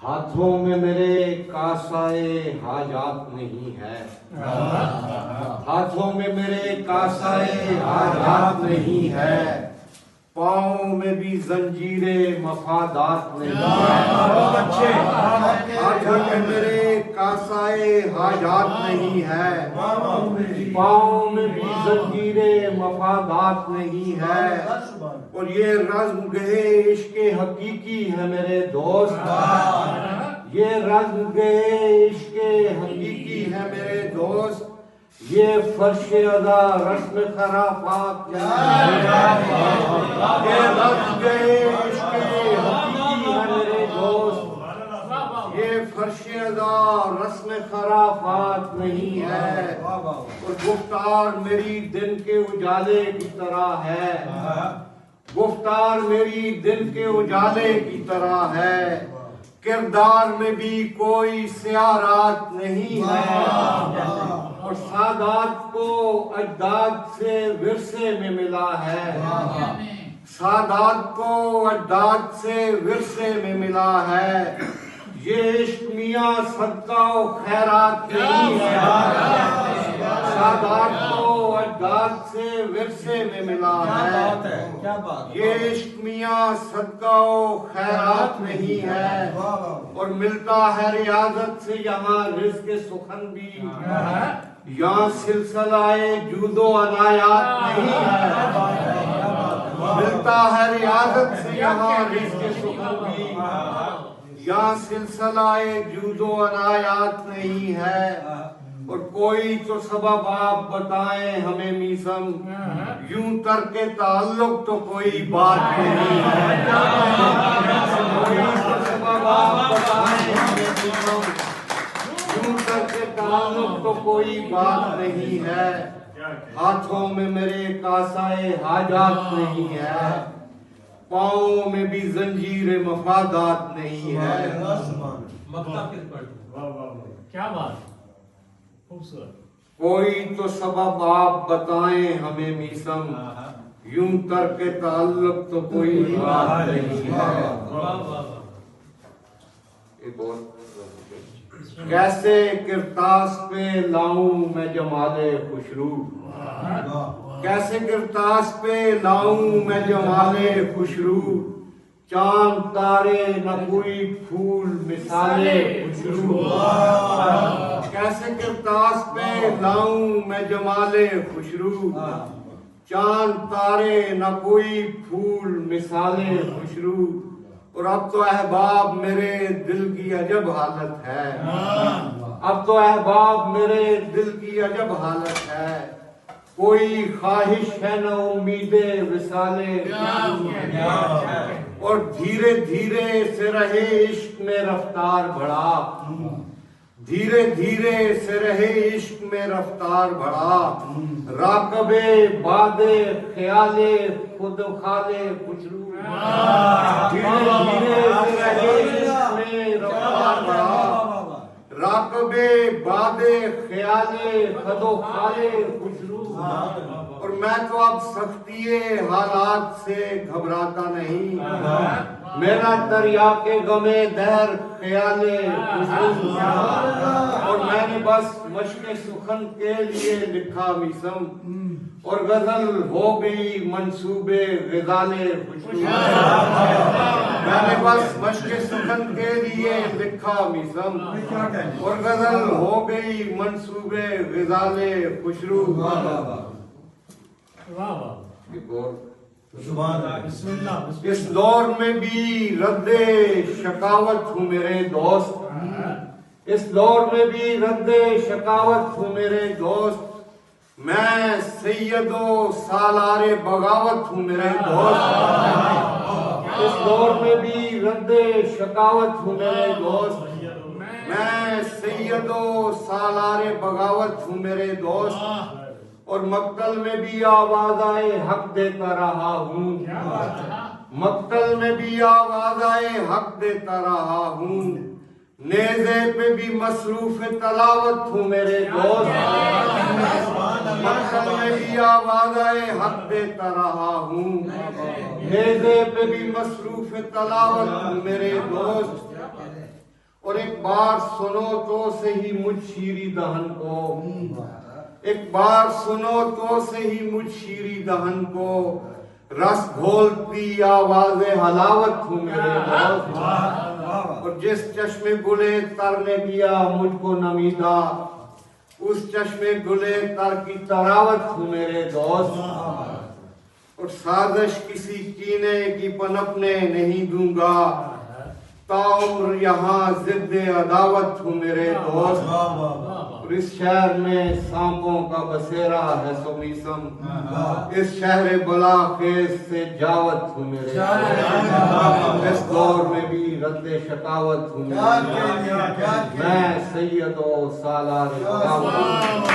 ہاتھوں میں میرے کاسائے حاجات نہیں ہے، ہاتھوں میں میرے کاسائے حاجات نہیں ہے، پاؤں میں بھی زنجیریں مفادات نہیں ہے، ہاتھوں میں میرے کاسائے حاجات نہیں ہے، پاؤں میں بھی زنجیریں مفادات نہیں ہے، اور یہ رزم گئے عشق حقیقی ہے میرے دوست، یہ رزم گئے عشق حقیقی ہے میرے دوست، یہ فرش ادا رسم خرافات نہیں ہے، یہ رزم گئے عشق حقیقی ہے میرے دوست، یہ فرش ادا رسم خرافات نہیں ہے، اور گفتار میری دن کے اجالے کی طرح ہے، گفتار میری دن کے اجالے کی طرح ہے، کردار میں بھی کوئی سیاہ رات نہیں ہے، اور سادات کو اجداد سے ورثے میں ملا ہے، سادات کو اجداد سے ورثے میں ملا ہے، یہ عشق میاں صدقہ و خیرات نہیں ہے، سادات کو اجداد سے ورثے میں ملا ہے، یہ عشق میاں صدقہ و خیرات نہیں ہے، اور ملتا ہے ریاضت سے یہاں رزق سخن بھی، یہاں سلسلہ جود و عنایات نہیں ہے، ملتا ہے ریاضت سے یہاں رزق سخن بھی، یہاں سلسلہ جود و عنایات نہیں ہے، اور کوئی تو سبب آپ بتائیں ہمیں میسم، یوں ترک تعلق تو کوئی بات نہیں ہے، کوئی تو سبب آپ بتائیں ہمیں میسم، یوں ترک تعلق تو کوئی بات نہیں ہے، ہاتھوں میں میرے کاسائے حاجات نہیں ہے، پاؤں میں بھی زنجیر مفادات نہیں ہے، کیا بات خوبصورت، کوئی تو سبب آپ بتائیں ہمیں میسم، یوں ترک تعلق تو کوئی بات نہیں ہے، کیسے کرتاس پہ لاؤں میں جمال خوشرو، کیسے کرتاس پہ لاؤں میں جمال خوشرو، چاند تارے نہ کوئی پھول مثال خوشرو، کیسے کرتاس پہ لاؤں میں جمال خوشرو، چاند تارے نہ کوئی پھول مثال خوشرو، اور اب تو احباب میرے دل کی عجب حالت ہے، اب تو احباب میرے دل کی عجب حالت ہے، کوئی خواہش ہے نہ امید وصال، اور دھیرے دھیرے سے رہے عشق میں رفتار بڑھا، دھیرے دھیرے سے رہے عشق میں رفتار بڑھا، راکب باد خیال خود خال خوشرو، دھیرے دھیرے سے رہے عشق میں رفتار بڑھا، راکب باد خیال خود و خال خوشرو، اور میں تو اب سختی حالات سے گھبراتا نہیں، میرا تریاق غم دہر خیال خوشرو، اور میں نے بس مشق سخن کے لیے لکھا میسم، اور غزل ہو گئی منصوب غزال خوشرو، میں نے بس مشق سخن کے لیے لکھا میسم، اور غزل ہو گئی منصوب غزال خوشرو، اس دور میں بھی رد شکاوت ہوں میرے دوست، اس دور میں بھی رد شکاوت ہوں میرے دوست، میں سید و سالار بغاوت ہوں میرے دوست، اس دور میں بھی رد شکاوت ہوں میرے دوست، میں سید و سالار بغاوت ہوں میرے دوست، اور مقتل میں بھی آواز آئے حق دیتا رہا ہوں، مقتل میں بھی آواز آئے حق دیتا رہا ہوں، نیزے پہ بھی مصروف تلاوت ہوں میرے دوست، مقتل میں بھی آواز آئے حق دیتا رہا ہوں، نیزے پہ بھی مصروف تلاوت ہوں میرے دوست، اور ایک بار سنو تو سے ہی مجھ شیری دہن کو، ایک بار سنو تو سے ہی مجھ شیری دہن کو، رس گھولتی آواز حلاوت ہوں میرے دوست، اور جس چشمے گلے تر نے کیا مجھ کو نمیدہ، اس چشمے گلے تر کی تراوت ہوں میرے دوست، اور سازش کسی کینے کی پنپنے نہیں دوں گا، تاعمر یہاں ضد عداوت ہوں میرے دوست، اور اس شہر میں سانپوں کا بسیرا ہے سمیسم، اس شہر بلا خیز سے جاوت ہوں میرے دوست، اس دور میں بھی رد شکاوت ہوں میرے دوست، میں سید و سالار بغاوت ہوں۔